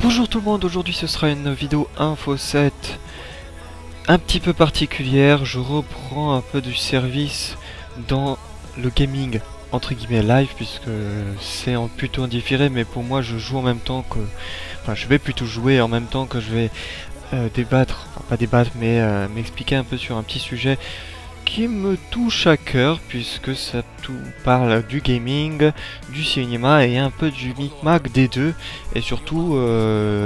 Bonjour tout le monde, aujourd'hui ce sera une vidéo info 7 un petit peu particulière. Je reprends un peu du service dans le gaming entre guillemets live, puisque c'est plutôt en différé, mais pour moi je joue en même temps que... Enfin je vais plutôt jouer en même temps que je vais débattre, enfin pas débattre mais m'expliquer un peu sur un petit sujet qui me touche à cœur, puisque ça tout parle du gaming, du cinéma et un peu du micmac des deux, et surtout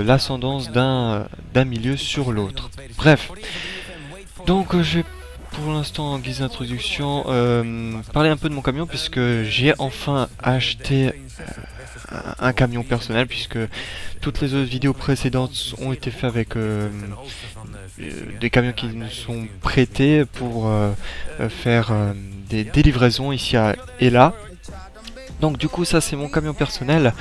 l'ascendance d'un milieu sur l'autre. Bref, donc je vais pour l'instant en guise d'introduction parler un peu de mon camion, puisque j'ai enfin acheté un camion personnel, puisque toutes les autres vidéos précédentes ont été faites avec des camions qui nous sont prêtés pour faire des livraisons ici et là. Donc du coup ça c'est mon camion personnel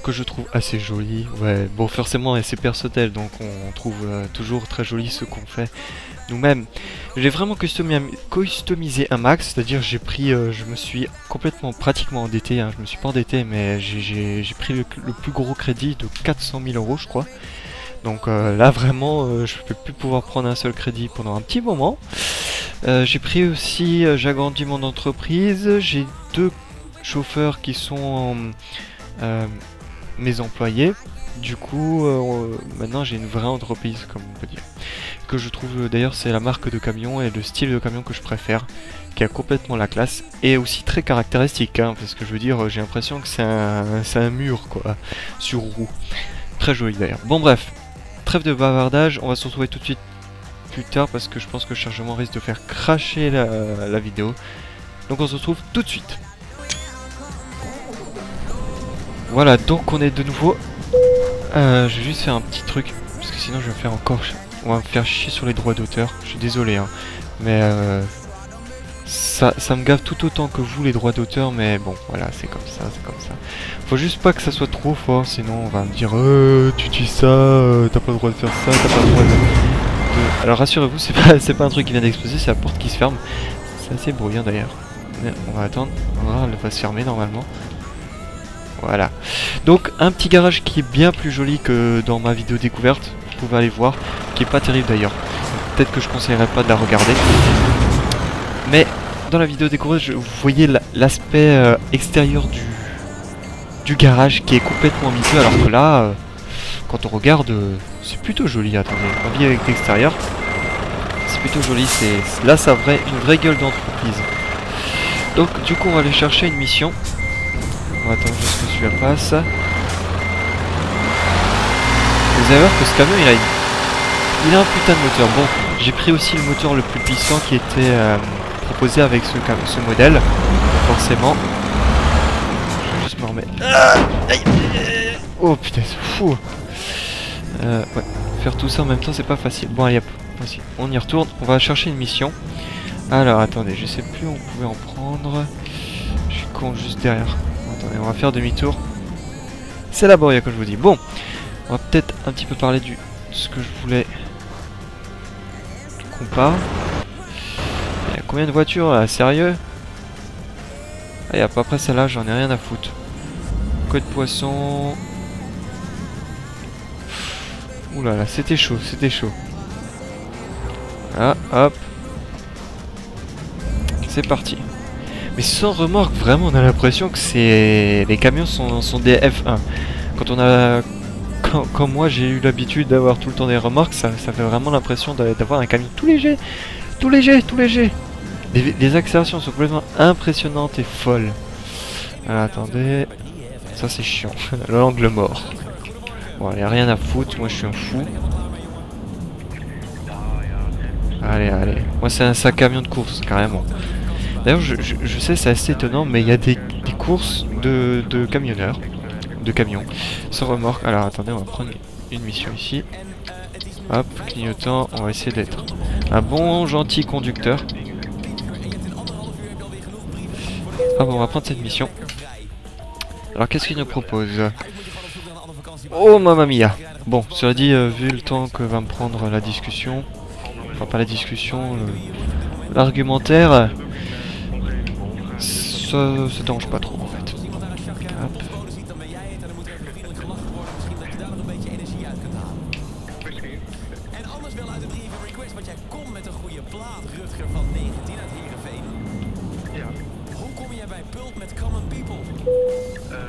que je trouve assez joli. Ouais, bon forcément c'est personnel, donc on trouve toujours très joli ce qu'on fait nous-mêmes. J'ai vraiment customisé un max, c'est-à-dire j'ai pris, je me suis complètement pratiquement endetté, hein, je me suis pas endetté mais j'ai pris le plus gros crédit de 400 000 € je crois. Donc là vraiment je peux plus pouvoir prendre un seul crédit pendant un petit moment. J'ai pris aussi, j'ai agrandi mon entreprise, j'ai 2 chauffeurs qui sont mes employés. Du coup maintenant j'ai une vraie entreprise, comme on peut dire, que je trouve d'ailleurs c'est la marque de camion et le style de camion que je préfère, qui a complètement la classe et aussi très caractéristique, hein, parce que je veux dire j'ai l'impression que c'est un mur quoi, sur roue. Très joli d'ailleurs. Bon bref, trêve de bavardage, on va se retrouver tout de suite plus tard parce que je pense que le chargement risque de faire cracher la vidéo. Donc on se retrouve tout de suite. Voilà, donc on est de nouveau. Je vais juste faire un petit truc, parce que sinon je vais faire encore... On va me faire chier sur les droits d'auteur. Je suis désolé, hein, mais ça me gave tout autant que vous les droits d'auteur, mais bon, voilà, c'est comme ça, c'est comme ça. Faut juste pas que ça soit trop fort, sinon on va me dire tu dis ça, t'as pas le droit de faire ça, t'as pas le droit de... Alors rassurez-vous, c'est pas un truc qui vient d'exploser, c'est la porte qui se ferme. C'est assez bruyant d'ailleurs. Mais on va attendre, on va voir, elle va se fermer normalement. Voilà. Donc un petit garage qui est bien plus joli que dans ma vidéo découverte, vous pouvez aller voir, qui est pas terrible d'ailleurs. Peut-être que je conseillerais pas de la regarder. Mais dans la vidéo découverte, vous voyez l'aspect extérieur du garage qui est complètement miteux, alors que là, quand on regarde, c'est plutôt joli. Attendez, on vit avec l'extérieur. C'est plutôt joli, là ça a une vraie gueule d'entreprise. Donc du coup on va aller chercher une mission. On va attendre juste que celui-là passe. Vous allez voir que ce camion il a un putain de moteur. Bon, j'ai pris aussi le moteur le plus puissant qui était proposé avec ce modèle. Donc forcément. Je vais juste me remettre. Oh putain, c'est fou. Ouais, faire tout ça en même temps c'est pas facile. Bon allez hop, on y retourne. On va chercher une mission. Alors attendez, je sais plus où on pouvait en prendre. Je suis con juste derrière. Attendez, on va faire demi-tour. C'est laborieux comme je vous dis. Bon, on va peut-être un petit peu parler de ce que je voulais qu'on parle. Il y a combien de voitures là? Sérieux? Ah, y a pas après celle-là, j'en ai rien à foutre. Queue de poisson. Ouh là là, c'était chaud, c'était chaud. Ah, hop. C'est parti. Mais sans remorque, vraiment on a l'impression que les camions sont des F1. Quand on a... Comme moi j'ai eu l'habitude d'avoir tout le temps des remorques, ça fait vraiment l'impression d'avoir un camion tout léger. Tout léger, tout léger. Les accélérations sont complètement impressionnantes et folles. Alors attendez... Ça c'est chiant. L'angle mort. Bon, il n'y a rien à foutre, moi je suis un fou. Allez, allez. Moi c'est un camion de course, carrément. D'ailleurs, je sais, c'est assez étonnant, mais il y a des courses de camionneurs, de camions, sans remorque. Alors, attendez, on va prendre une mission ici. Hop, clignotant, on va essayer d'être un bon, gentil conducteur. Ah bon, on va prendre cette mission. Alors, qu'est-ce qu'il nous propose? Oh, mamma mia! Bon, cela dit, vu le temps que va me prendre la discussion, enfin pas la discussion, l'argumentaire... Ça dérange pas trop en fait. Hop.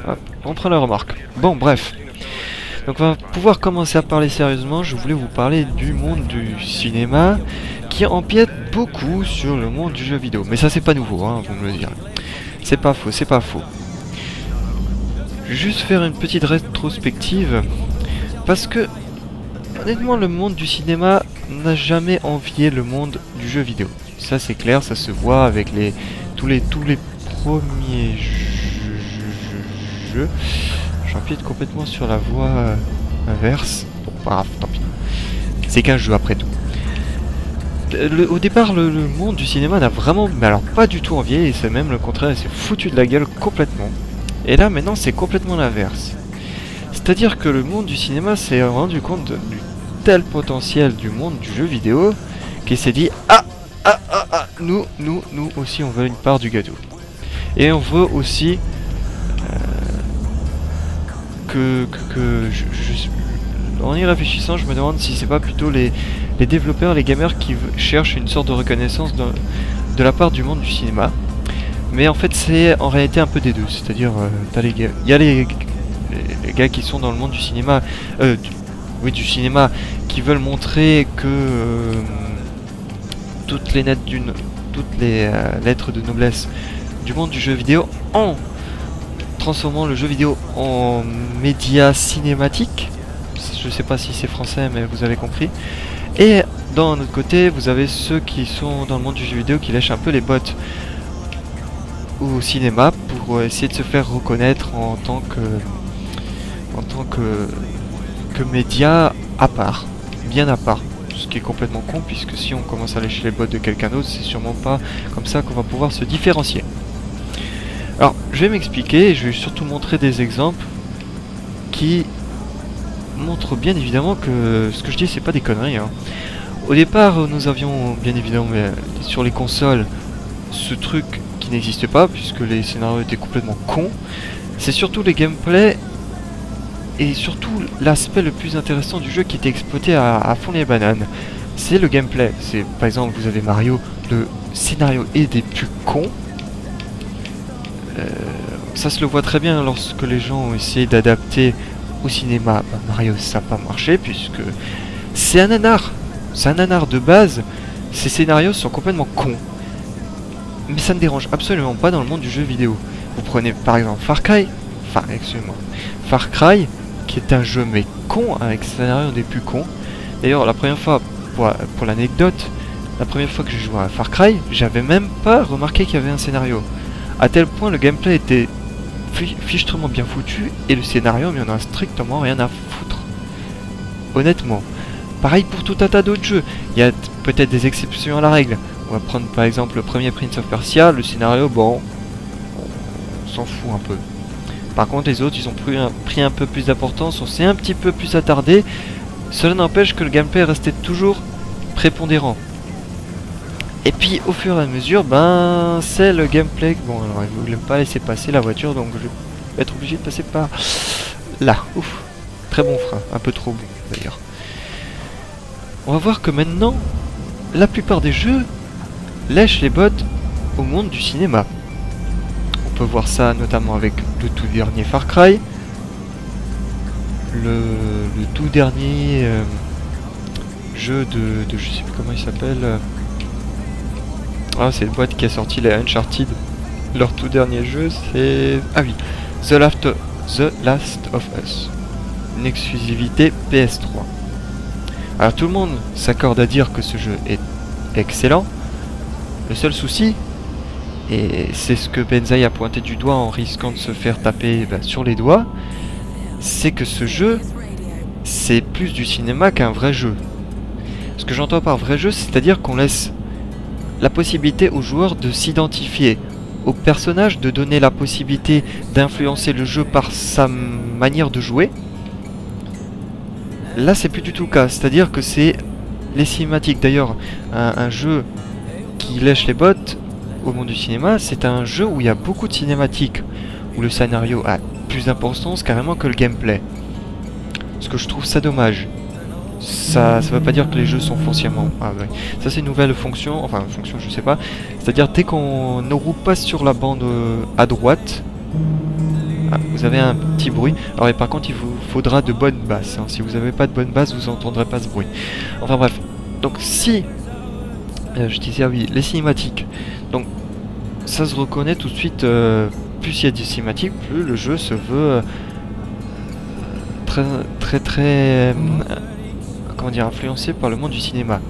Hop, on prend la remarque. Bon, bref. Donc on va pouvoir commencer à parler sérieusement. Je voulais vous parler du monde du cinéma qui empiète beaucoup sur le monde du jeu vidéo. Mais ça c'est pas nouveau, hein, vous me le direz. C'est pas faux, c'est pas faux. Je vais juste faire une petite rétrospective. Parce que, honnêtement, le monde du cinéma n'a jamais envié le monde du jeu vidéo. Ça c'est clair, ça se voit avec tous les premiers jeux. J'empiète complètement sur la voie inverse. Bon, pas grave, tant pis. C'est qu'un jeu après tout. Au départ, le monde du cinéma n'a vraiment, mais alors pas du tout envié, et c'est même le contraire, il s'est foutu de la gueule complètement. Et là, maintenant, c'est complètement l'inverse. C'est-à-dire que le monde du cinéma s'est rendu compte du tel potentiel du monde du jeu vidéo qu'il s'est dit nous aussi, on veut une part du gâteau. Et on veut aussi en y réfléchissant, je me demande si c'est pas plutôt les développeurs, les gamers qui cherchent une sorte de reconnaissance de la part du monde du cinéma. Mais en fait, c'est en réalité un peu des deux. C'est-à-dire, il y a les gars qui sont dans le monde du cinéma, du cinéma, qui veulent montrer que toutes les lettres de noblesse du monde du jeu vidéo en transformant le jeu vidéo en média cinématique. Je sais pas si c'est français, mais vous avez compris. Et d'un autre côté, vous avez ceux qui sont dans le monde du jeu vidéo qui lèchent un peu les bottes au cinéma pour essayer de se faire reconnaître en tant que média à part, bien à part. Ce qui est complètement con, puisque si on commence à lécher les bottes de quelqu'un d'autre, c'est sûrement pas comme ça qu'on va pouvoir se différencier. Alors, je vais m'expliquer et je vais surtout montrer des exemples qui montrent bien évidemment que ce que je dis c'est pas des conneries. Hein. Au départ, nous avions bien évidemment sur les consoles ce truc qui n'existe pas puisque les scénarios étaient complètement cons. C'est surtout les gameplays et surtout l'aspect le plus intéressant du jeu qui était exploité à fond les bananes. C'est le gameplay. C'est par exemple vous avez Mario, le scénario est des plus cons. Ça se le voit très bien lorsque les gens ont essayé d'adapter au cinéma. Bah, Mario, ça n'a pas marché puisque c'est un nanar. C'est un nanar de base. Ces scénarios sont complètement cons. Mais ça ne dérange absolument pas dans le monde du jeu vidéo. Vous prenez par exemple Far Cry. Far Cry, qui est un jeu mais con avec des scénarios des plus cons. D'ailleurs, la première fois, pour l'anecdote, la première fois que j'ai joué à Far Cry, j'avais même pas remarqué qu'il y avait un scénario. À tel point le gameplay était fichtrement bien foutu et le scénario mais on a strictement rien à foutre. Honnêtement. Pareil pour tout un tas d'autres jeux. Il y a peut-être des exceptions à la règle. On va prendre par exemple le premier Prince of Persia, le scénario, bon, on s'en fout un peu. Par contre les autres ils ont pris un peu plus d'importance, on s'est un petit peu plus attardé. Cela n'empêche que le gameplay restait toujours prépondérant. Et puis au fur et à mesure, ben c'est le gameplay. Bon alors il ne voulait pas laisser passer la voiture, donc je vais être obligé de passer par là. Ouf, très bon frein, un peu trop bon d'ailleurs. On va voir que maintenant, la plupart des jeux lèchent les bottes au monde du cinéma. On peut voir ça notamment avec le tout dernier Far Cry, le tout dernier jeu de je sais plus comment il s'appelle. Ah, c'est une boîte qui a sorti les Uncharted. Leur tout dernier jeu, c'est... Ah oui, The Last of Us. Une exclusivité PS3. Alors tout le monde s'accorde à dire que ce jeu est excellent. Le seul souci, et c'est ce que Benzaï a pointé du doigt en risquant de se faire taper sur les doigts, c'est que ce jeu, c'est plus du cinéma qu'un vrai jeu. Ce que j'entends par vrai jeu, c'est-à-dire qu'on laisse la possibilité aux joueurs de s'identifier au personnage, de donner la possibilité d'influencer le jeu par sa manière de jouer. Là c'est plus du tout le cas, c'est-à-dire que c'est les cinématiques. D'ailleurs un jeu qui lèche les bottes au monde du cinéma, c'est un jeu où il y a beaucoup de cinématiques, où le scénario a plus d'importance carrément que le gameplay. Ce que je trouve ça dommage. ça veut pas dire que les jeux sont foncièrement... Ah ouais. Ça c'est une nouvelle fonction, enfin fonction je sais pas. C'est-à-dire dès qu'on ne roule pas sur la bande à droite, vous avez un petit bruit. Alors et par contre il vous faudra de bonnes basses. Hein. Si vous n'avez pas de bonnes basses, vous n'entendrez pas ce bruit. Enfin bref. Donc si... je disais, ah oui, les cinématiques. Donc ça se reconnaît tout de suite. Plus il y a des cinématiques, plus le jeu se veut très comment dire, influencé par le monde du cinéma.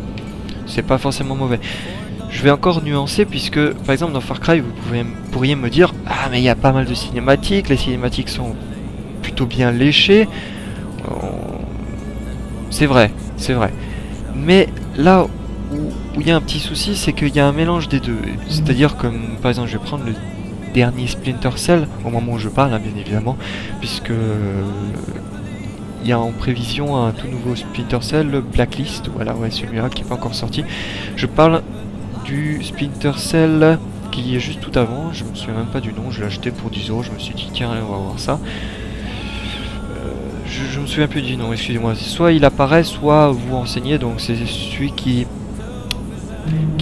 C'est pas forcément mauvais. Je vais encore nuancer puisque, par exemple, dans Far Cry, vous pourriez me dire, ah mais il y a pas mal de cinématiques, les cinématiques sont plutôt bien léchées. C'est vrai, c'est vrai. Mais là où il y a un petit souci, c'est qu'il y a un mélange des deux. C'est-à-dire que, par exemple, je vais prendre le dernier Splinter Cell, au moment où je parle, hein, bien évidemment, puisque il y a en prévision un tout nouveau Splinter Cell, Blacklist, voilà, ouais, celui-là qui n'est pas encore sorti. Je parle du Splinter Cell qui est juste tout avant, je me souviens même pas du nom, je l'ai acheté pour 10 €, je me suis dit tiens, on va voir ça. Je me souviens plus du nom, excusez-moi. Soit il apparaît, soit vous renseignez, donc c'est celui qui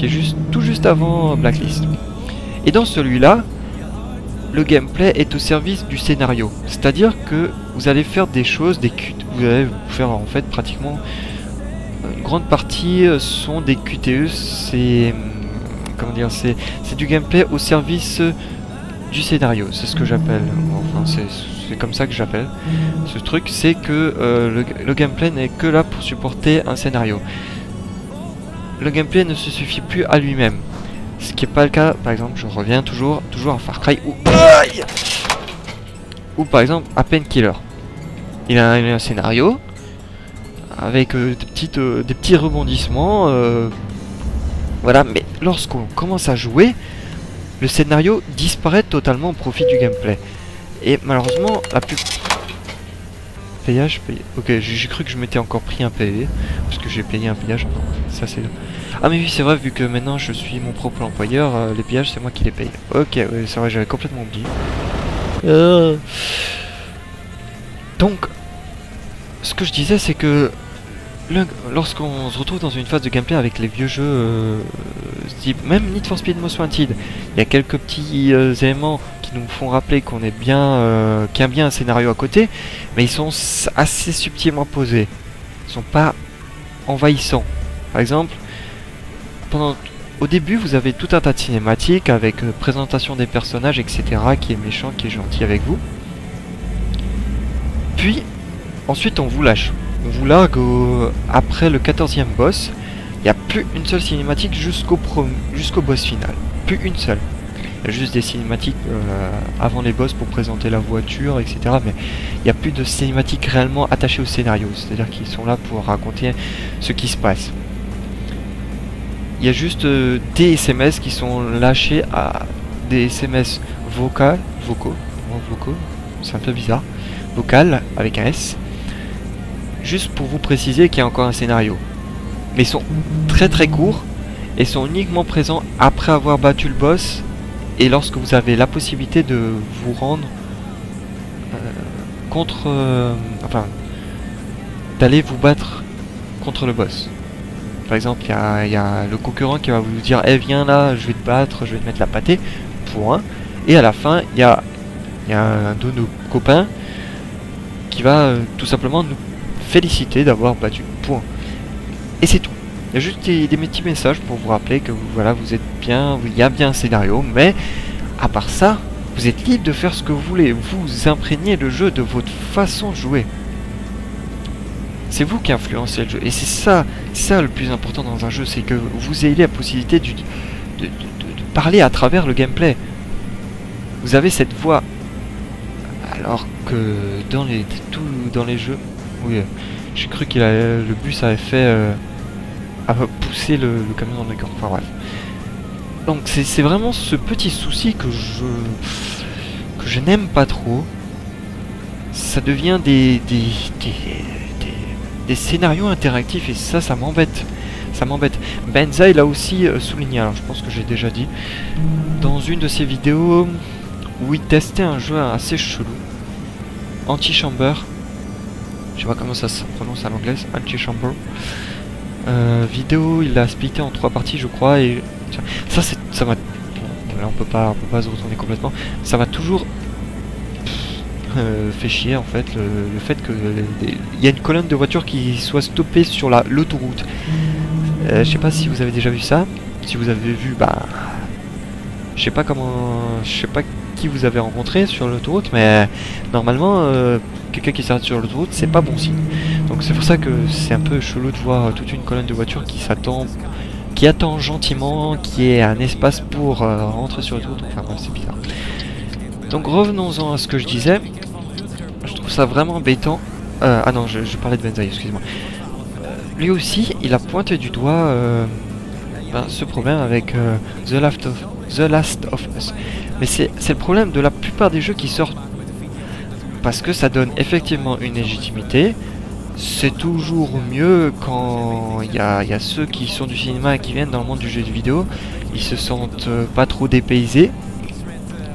est juste tout juste avant Blacklist. Et dans celui-là, le gameplay est au service du scénario. C'est-à-dire que vous allez faire des choses, vous allez faire en fait pratiquement une grande partie sont des QTE. C'est comment dire, c'est du gameplay au service du scénario. C'est ce que j'appelle. Enfin, c'est comme ça que j'appelle ce truc. C'est que le gameplay n'est que là pour supporter un scénario. Le gameplay ne se suffit plus à lui-même. Ce qui n'est pas le cas, par exemple, je reviens toujours à Far Cry ou par exemple à Painkiller. Il a un scénario avec des petits rebondissements, voilà. Mais lorsqu'on commence à jouer, le scénario disparaît totalement au profit du gameplay. Et malheureusement, la plus payage, ok, j'ai cru que je m'étais encore pris un PV parce que j'ai payé un payage. Ça c'est. Ah mais oui, c'est vrai, vu que maintenant je suis mon propre employeur, les péages c'est moi qui les paye. Ok, ouais, c'est vrai, j'avais complètement oublié. Donc, ce que je disais, c'est que lorsqu'on se retrouve dans une phase de gameplay avec les vieux jeux, type même Need for Speed Most Wanted, il y a quelques petits éléments qui nous font rappeler qu'on est bien, qu'il y a bien un scénario à côté, mais ils sont assez subtilement posés. Ils sont pas envahissants. Par exemple, au début, vous avez tout un tas de cinématiques avec présentation des personnages, etc., qui est méchant, qui est gentil avec vous. Puis, ensuite, on vous lâche. On vous largue après le 14e boss. Il n'y a plus une seule cinématique jusqu'au boss final. Plus une seule. Il y a juste des cinématiques avant les boss pour présenter la voiture, etc. Mais il n'y a plus de cinématiques réellement attachées au scénario. C'est-à-dire qu'ils sont là pour raconter ce qui se passe. Il y a juste des SMS qui sont lâchés à des SMS vocaux, c'est un peu bizarre, vocal avec un S, juste pour vous préciser qu'il y a encore un scénario. Mais ils sont très courts et sont uniquement présents après avoir battu le boss et lorsque vous avez la possibilité de vous rendre contre, enfin, d'aller vous battre contre le boss. Par exemple, il y a le concurrent qui va vous dire « Eh, viens là, je vais te battre, je vais te mettre la pâtée. » Point. Et à la fin, il y a un de nos copains qui va tout simplement nous féliciter d'avoir battu. Point. Et c'est tout. Il y a juste des petits messages pour vous rappeler que voilà, vous êtes bien, il y a bien un scénario, mais à part ça, vous êtes libre de faire ce que vous voulez. Vous imprégnez le jeu de votre façon de jouer. C'est vous qui influencez le jeu. Et c'est ça le plus important dans un jeu, c'est que vous ayez la possibilité de parler à travers le gameplay. Vous avez cette voix. Alors que dans les jeux, oui, j'ai cru qu'il le bus avait fait a poussé le camion dans le corps. Enfin bref. Donc c'est vraiment ce petit souci que je n'aime pas trop. Ça devient des scénarios interactifs et ça m'embête. Ça m'embête. Benza il a aussi souligné, alors je pense que j'ai déjà dit, dans une de ses vidéos où il testait un jeu assez chelou, Antichamber. Je sais pas comment ça se prononce à l'anglais, Antechamber. Vidéo, il l'a splitté en 3 parties, je crois, et ça m'a... Bon, là on peut pas se retourner complètement. Ça m'a toujours fait chier en fait le fait que il y a une colonne de voitures qui soit stoppée sur l'autoroute. Je sais pas si vous avez déjà vu ça. Si vous avez vu, bah, je sais pas qui vous avez rencontré sur l'autoroute, mais normalement quelqu'un qui s'arrête sur l'autoroute, c'est pas bon signe. Donc c'est pour ça que c'est un peu chelou de voir toute une colonne de voitures qui attend gentiment, qui ait un espace pour rentrer sur l'autoroute. Enfin bref, c'est bizarre. Donc revenons-en à ce que je disais. Je trouve ça vraiment embêtant. Ah non, je parlais de Benzaï, excuse-moi. Lui aussi, il a pointé du doigt ce problème avec The Last of Us. Mais c'est le problème de la plupart des jeux qui sortent. Parce que ça donne effectivement une légitimité. C'est toujours mieux quand il y a ceux qui sont du cinéma et qui viennent dans le monde du jeu vidéo. Ils se sentent pas trop dépaysés,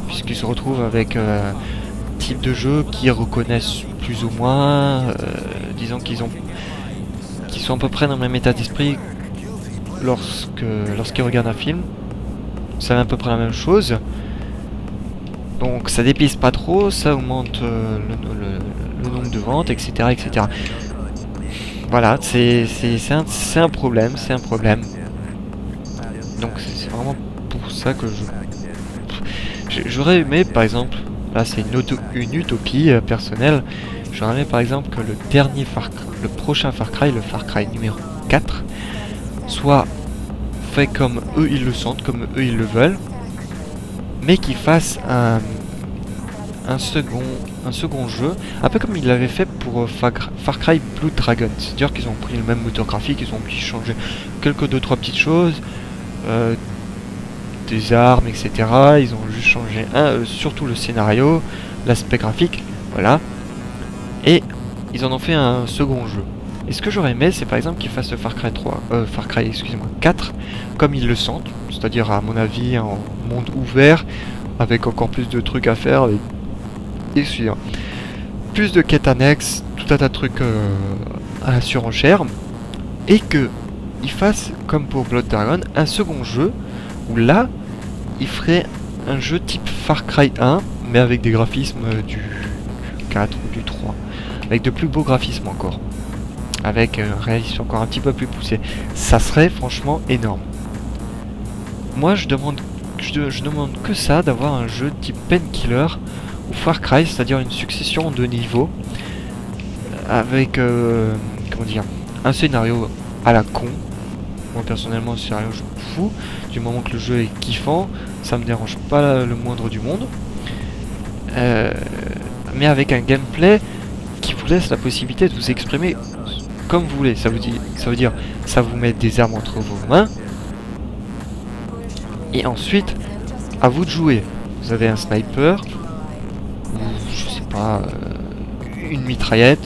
puisqu'ils se retrouvent avec un type de jeu qu'ils reconnaissent plus ou moins. Disons qu'ils sont à peu près dans le même état d'esprit lorsqu'ils regardent un film. C'est à peu près la même chose. Donc ça dépayse pas trop, ça augmente le nombre de ventes, etc. etc. Voilà, c'est un problème, Donc c'est vraiment pour ça que j'aurais aimé, par exemple, là c'est une utopie personnelle, j'aurais aimé par exemple que le prochain Far Cry, le Far Cry numéro 4, soit fait comme eux ils le sentent, comme eux ils le veulent, mais qu'ils fassent un second jeu, un peu comme ils l'avaient fait pour Far Cry Blood Dragon. C'est-à-dire qu'ils ont pris le même moteur graphique, ils ont changé deux trois petites choses, des armes, etc. Ils ont juste changé surtout le scénario, l'aspect graphique, voilà. Et ils en ont fait un second jeu. Et ce que j'aurais aimé, c'est par exemple qu'ils fassent le Far Cry, excusez-moi, 4, comme ils le sentent, c'est-à-dire à mon avis en monde ouvert, avec encore plus de trucs à faire, et suivant. Plus de quêtes annexes, tout un tas de trucs à la surenchère, et que ils fassent comme pour Blood Dragon un second jeu où là ils feraient un jeu type Far Cry 1 mais avec des graphismes du 4 ou du 3, avec de plus beaux graphismes encore, avec un réalisme encore un petit peu plus poussé. Ça serait franchement énorme. Moi je demande que ça, d'avoir un jeu type Painkiller ou Far Cry, c'est-à-dire une succession de niveaux avec comment dire, un scénario à la con. Moi personnellement, le scénario je m'en fous, du moment que le jeu est kiffant, ça me dérange pas le moindre du monde, mais avec un gameplay qui vous laisse la possibilité de vous exprimer comme vous voulez. Ça veut dire ça vous met des armes entre vos mains et ensuite à vous de jouer. Vous avez un sniper, ou je sais pas, une mitraillette,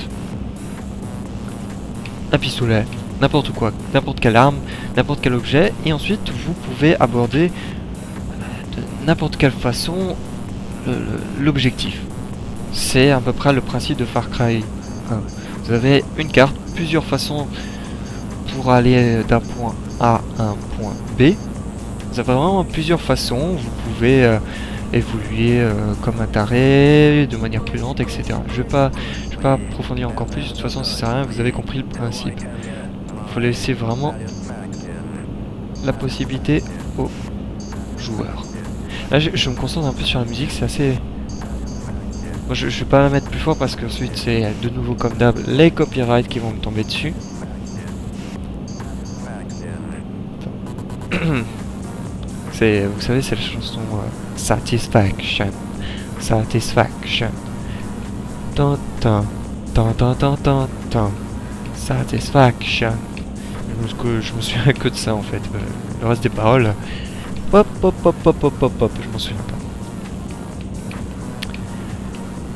un pistolet, n'importe quoi, n'importe quelle arme, n'importe quel objet, et ensuite vous pouvez aborder de n'importe quelle façon l'objectif. C'est à peu près le principe de Far Cry 1. Vous avez une carte, plusieurs façons pour aller d'un point A à un point B. Vous avez vraiment plusieurs façons, vous pouvez évoluer comme un taré, de manière plus lente, etc. Je vais pas approfondir encore plus, de toute façon ça sert à rien, vous avez compris le principe. Il faut laisser vraiment la possibilité aux joueurs. Là je me concentre un peu sur la musique, c'est assez... Moi, je vais pas la mettre plus fort parce que ensuite c'est de nouveau comme d'hab les copyrights qui vont me tomber dessus. Vous savez, c'est la chanson Satisfaction. Satisfaction. Tan tan tan tan tan tan tan. Satisfaction. Je me souviens que de ça en fait. Le reste des paroles. Pop pop pop pop pop pop pop. Je m'en souviens pas.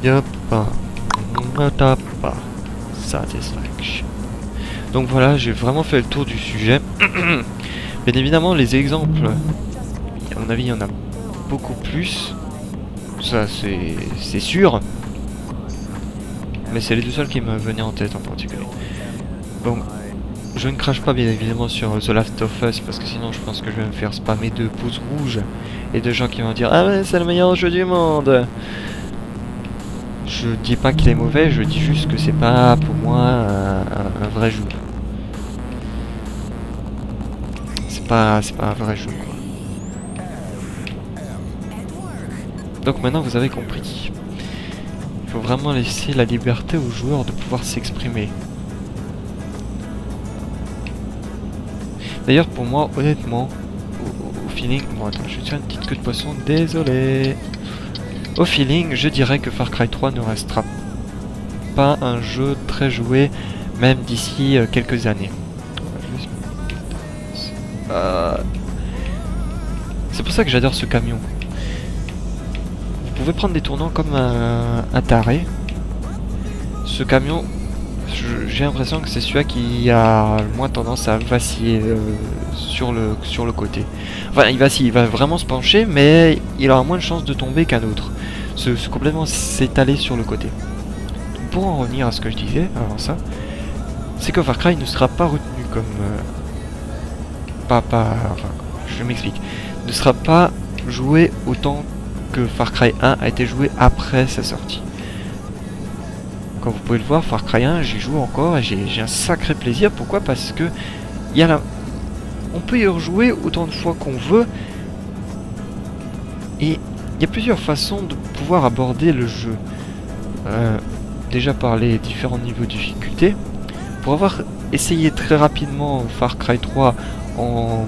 Yapa. Matapa. Satisfaction. Donc voilà, j'ai vraiment fait le tour du sujet. Bien évidemment, les exemples, à mon avis, il y en a beaucoup plus. Ça, c'est sûr. Mais c'est les deux seuls qui me venaient en tête en particulier. Donc, je ne crache pas bien évidemment sur The Last of Us parce que sinon je pense que je vais me faire spammer de pouces rouges et de gens qui vont dire ah ouais c'est le meilleur jeu du monde. Je dis pas qu'il est mauvais, je dis juste que c'est pas pour moi un vrai jeu. C'est pas un vrai jeu quoi. Donc maintenant vous avez compris. Il faut vraiment laisser la liberté aux joueurs de pouvoir s'exprimer. D'ailleurs pour moi honnêtement au feeling, bon attends je tiens une petite queue de poisson, désolé. Au feeling je dirais que Far Cry 3 ne restera pas un jeu très joué même d'ici quelques années. C'est pour ça que j'adore ce camion. Vous pouvez prendre des tournants comme un taré. Ce camion, j'ai l'impression que c'est celui-là qui a le moins tendance à vaciller sur le côté. Enfin, il vacille, il va vraiment se pencher, mais il aura moins de chances de tomber qu'un autre. Se complètement s'étaler sur le côté. Pour en revenir à ce que je disais avant ça, c'est que Far Cry ne sera pas retenu comme... enfin, je m'explique. Ne sera pas joué autant que Far Cry 1 a été joué après sa sortie. Comme vous pouvez le voir, Far Cry 1, j'y joue encore et j'ai un sacré plaisir. Pourquoi? Parce que on peut y rejouer autant de fois qu'on veut. Et il y a plusieurs façons de pouvoir aborder le jeu. Déjà par les différents niveaux de difficulté. Pour avoir essayé très rapidement Far Cry 3 en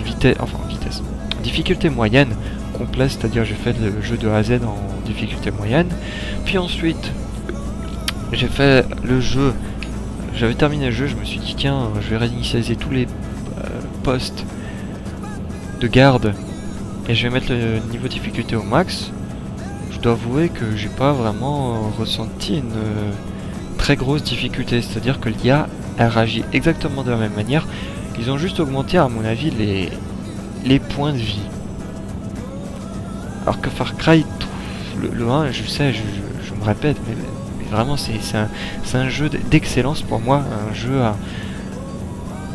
vitesse, difficulté moyenne complète, c'est-à-dire j'ai fait le jeu de A à Z en difficulté moyenne, puis ensuite j'ai fait le jeu, j'avais terminé le jeu, je me suis dit tiens je vais réinitialiser tous les postes de garde et je vais mettre le niveau de difficulté au max. Je dois avouer que j'ai pas vraiment ressenti une très grosse difficulté, c'est-à-dire que l'IA elle réagit exactement de la même manière. Ils ont juste augmenté à mon avis les points de vie. Alors que Far Cry, le 1, je sais, je me répète, mais vraiment c'est un jeu d'excellence pour moi, un jeu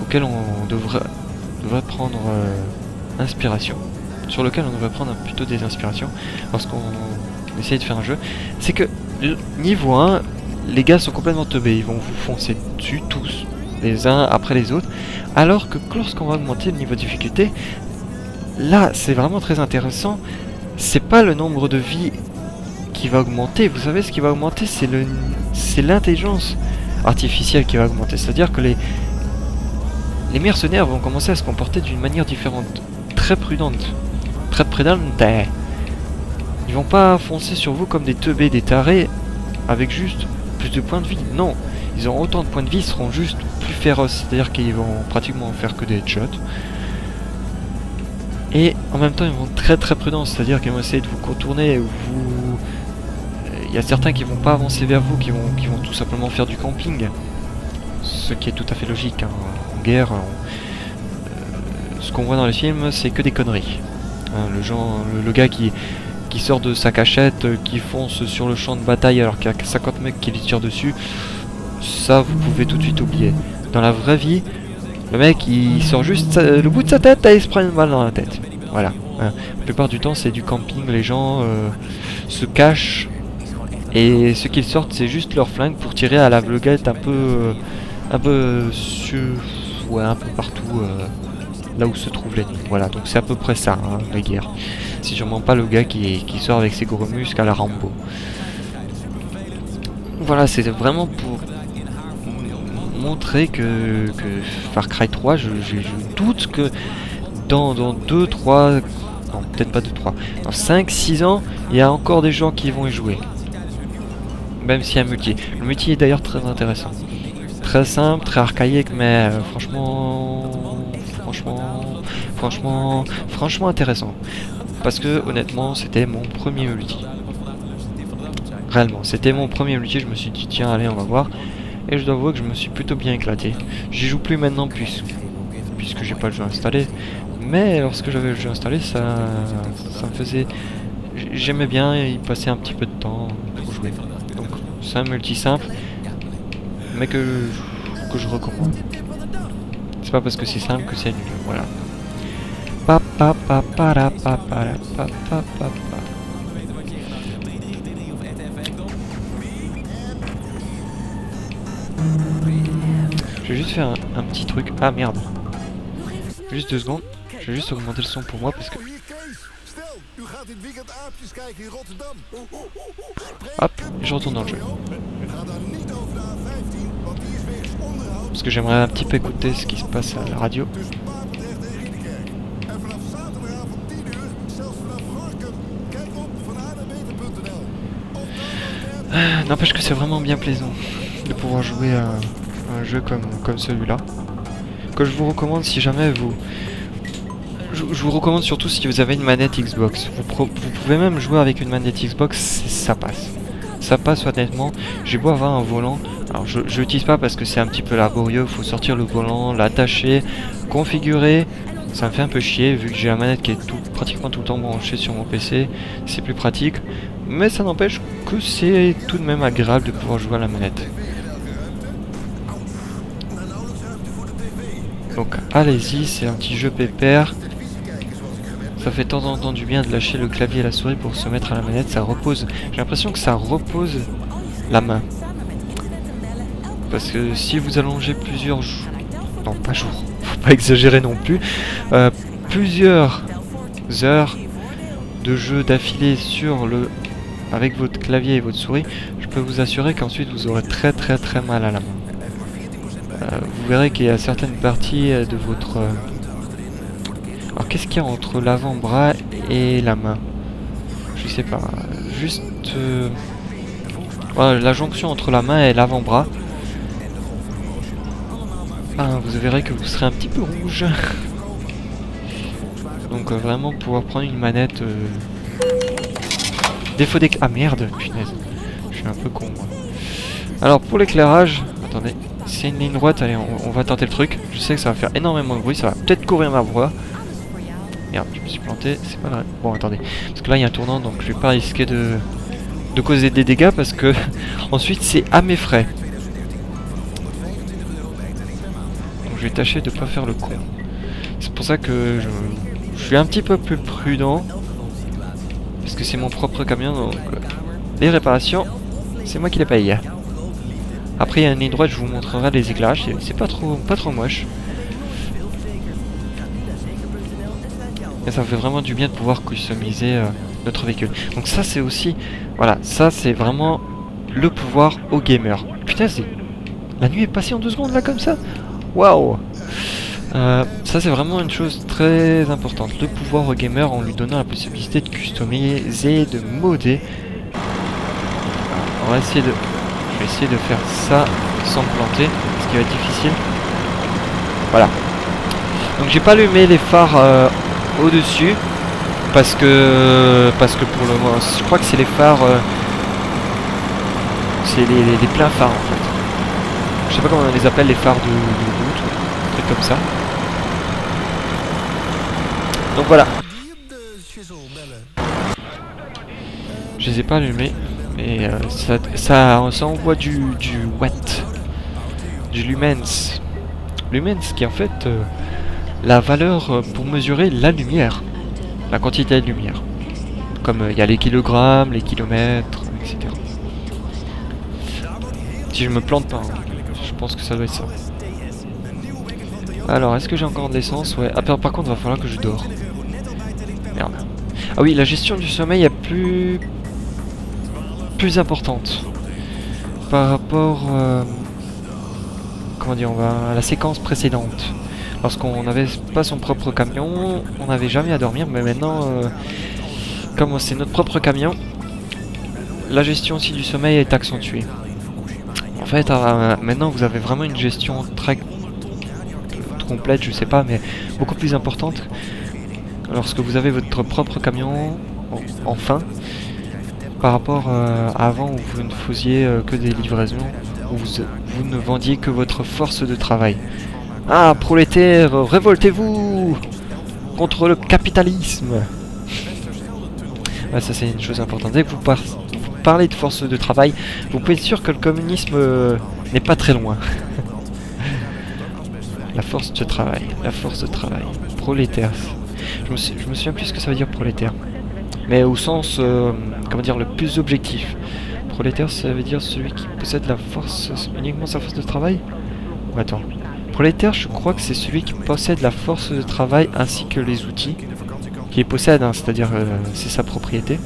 auquel on devrait prendre inspiration, sur lequel on devrait prendre plutôt des inspirations lorsqu'on essaye de faire un jeu. C'est que niveau 1, les gars sont complètement teubés, ils vont vous foncer dessus tous, les uns après les autres, alors que lorsqu'on va augmenter le niveau de difficulté, là c'est vraiment très intéressant. C'est pas le nombre de vies qui va augmenter, vous savez ce qui va augmenter, c'est l'intelligence artificielle qui va augmenter, c'est-à-dire que les mercenaires vont commencer à se comporter d'une manière différente, très prudente, ils vont pas foncer sur vous comme des teubés, des tarés, avec juste plus de points de vie, non, ils auront autant de points de vie, ils seront juste plus féroces, c'est-à-dire qu'ils vont pratiquement faire que des headshots. Et en même temps ils vont être très prudents, c'est-à-dire qu'ils vont essayer de vous contourner, il y a certains qui vont pas avancer vers vous, qui vont tout simplement faire du camping. Ce qui est tout à fait logique, hein. En guerre, ce qu'on voit dans les films, c'est que des conneries. Hein, le gars qui sort de sa cachette, qui fonce sur le champ de bataille alors qu'il y a 50 mecs qui lui tirent dessus, ça vous pouvez tout de suite oublier. Dans la vraie vie, le mec il sort juste le bout de sa tête et il se prend une balle dans la tête. Voilà. Hein. La plupart du temps c'est du camping, les gens se cachent et ce qu'ils sortent c'est juste leur flingue pour tirer à la vleuguette un peu un peu partout là où se trouvent l'ennemi. Voilà, donc c'est à peu près ça, hein, la guerre. C'est sûrement pas le gars qui sort avec ses gros muscles à la Rambo. Voilà, c'est vraiment pour montrer que Far Cry 3, je doute que dans 2, 3, non peut-être pas 2, 3, dans 5, 6 ans, il y a encore des gens qui vont y jouer. Même s'il y a un multi. Le multi est d'ailleurs très intéressant. Très simple, très archaïque, mais franchement intéressant. Parce que honnêtement, c'était mon premier multi. Réellement, c'était mon premier multi, je me suis dit tiens allez on va voir. Et je dois avouer que je me suis plutôt bien éclaté. J'y joue plus maintenant puisque j'ai pas le jeu installé. Mais lorsque j'avais le jeu installé, ça me faisait... J'aimais bien y passer un petit peu de temps pour jouer. Donc C'est un multi simple, mais que je recommande. C'est pas parce que c'est simple que c'est nul, voilà. Je vais juste faire un petit truc. Ah merde. Juste 2 secondes. Je vais juste augmenter le son pour moi parce que... Hop, je retourne dans le jeu. Parce que j'aimerais un petit peu écouter ce qui se passe à la radio. N'empêche que c'est vraiment bien plaisant de pouvoir jouer à un jeu comme celui-là. Que je vous recommande si jamais vous... Je vous recommande surtout si vous avez une manette Xbox. Vous pouvez même jouer avec une manette Xbox, ça passe. Ça passe honnêtement. J'ai beau avoir un volant. Alors je l'utilise pas parce que c'est un petit peu laborieux. Il faut sortir le volant, l'attacher, configurer. Ça me fait un peu chier vu que j'ai la manette qui est pratiquement tout le temps branchée sur mon PC. C'est plus pratique. Mais ça n'empêche que c'est tout de même agréable de pouvoir jouer à la manette. Donc allez-y, c'est un petit jeu pépère. Ça fait de temps en temps du bien de lâcher le clavier et la souris pour se mettre à la manette. Ça repose. J'ai l'impression que ça repose la main. Parce que si vous allongez plusieurs jours... Non, pas jours. Faut pas exagérer non plus. Plusieurs heures de jeu d'affilée sur le... avec votre clavier et votre souris, je peux vous assurer qu'ensuite vous aurez très mal à la main. Vous verrez qu'il y a certaines parties de votre... Alors qu'est-ce qu'il y a entre l'avant-bras et la main? Je sais pas. Juste... Voilà, la jonction entre la main et l'avant-bras. Ah, vous verrez que vous serez un petit peu rouge. Donc vraiment pouvoir prendre une manette... Défaut d'éclairage... Ah merde, punaise. Je suis un peu con moi. Alors pour l'éclairage... Attendez, c'est une ligne droite, allez on va tenter le truc. Je sais que ça va faire énormément de bruit, ça va peut-être courir ma voix. Merde, je me suis planté, c'est pas grave. Bon attendez, parce que là il y a un tournant donc je vais pas risquer de causer des dégâts parce que ensuite c'est à mes frais. Donc je vais tâcher de pas faire le con. C'est pour ça que je suis un petit peu plus prudent. Parce que c'est mon propre camion donc les réparations, c'est moi qui les paye. Après il y a une ligne droite, je vous montrerai les éclairages, c'est pas trop moche. Et ça fait vraiment du bien de pouvoir customiser notre véhicule. Donc ça c'est aussi, voilà, ça c'est vraiment le pouvoir aux gamers. Putain, la nuit est passée en 2 secondes là comme ça. Waouh. Ça c'est vraiment une chose très importante. Le pouvoir aux gamers en lui donnant la possibilité de customiser, de modder. On va essayer de... Je vais essayer de faire ça sans me planter, ce qui va être difficile. Voilà. Donc j'ai pas allumé les phares au-dessus parce que pour le moment je crois que c'est les phares c'est les pleins phares en fait. Je sais pas comment on les appelle, les phares de route, un truc comme ça. Donc voilà. Je les ai pas allumés mais ça envoie du watt, du lumens. Lumens qui est en fait la valeur pour mesurer la lumière, la quantité de lumière. Comme il y a les kilogrammes, les kilomètres, etc. Si je me plante pas, hein, je pense que ça doit être ça. Alors, est-ce que j'ai encore de l'essence? Ouais. Ah, par contre, il va falloir que je dors. Merde. Ah oui, la gestion du sommeil est plus importante par rapport comment dire, à la séquence précédente. Lorsqu'on n'avait pas son propre camion, on n'avait jamais à dormir, mais maintenant, comme c'est notre propre camion, la gestion aussi du sommeil est accentuée. En fait, maintenant vous avez vraiment une gestion très complète, je sais pas, mais beaucoup plus importante. Lorsque vous avez votre propre camion, enfin, par rapport à avant où vous ne faisiez que des livraisons, où vous ne vendiez que votre force de travail. Ah, prolétaires, révoltez-vous contre le capitalisme. Ouais, ça c'est une chose importante. Dès que vous parler de force de travail, vous pouvez être sûr que le communisme n'est pas très loin. La force de travail, prolétaire. Je me souviens plus ce que ça veut dire prolétaire. Mais au sens, comment dire, le plus objectif. Prolétaire, ça veut dire celui qui possède la force, uniquement sa force de travail. Ou attends. Prolétaire, je crois que c'est celui qui possède la force de travail ainsi que les outils. Qui les possède, hein, c'est-à-dire c'est sa propriété.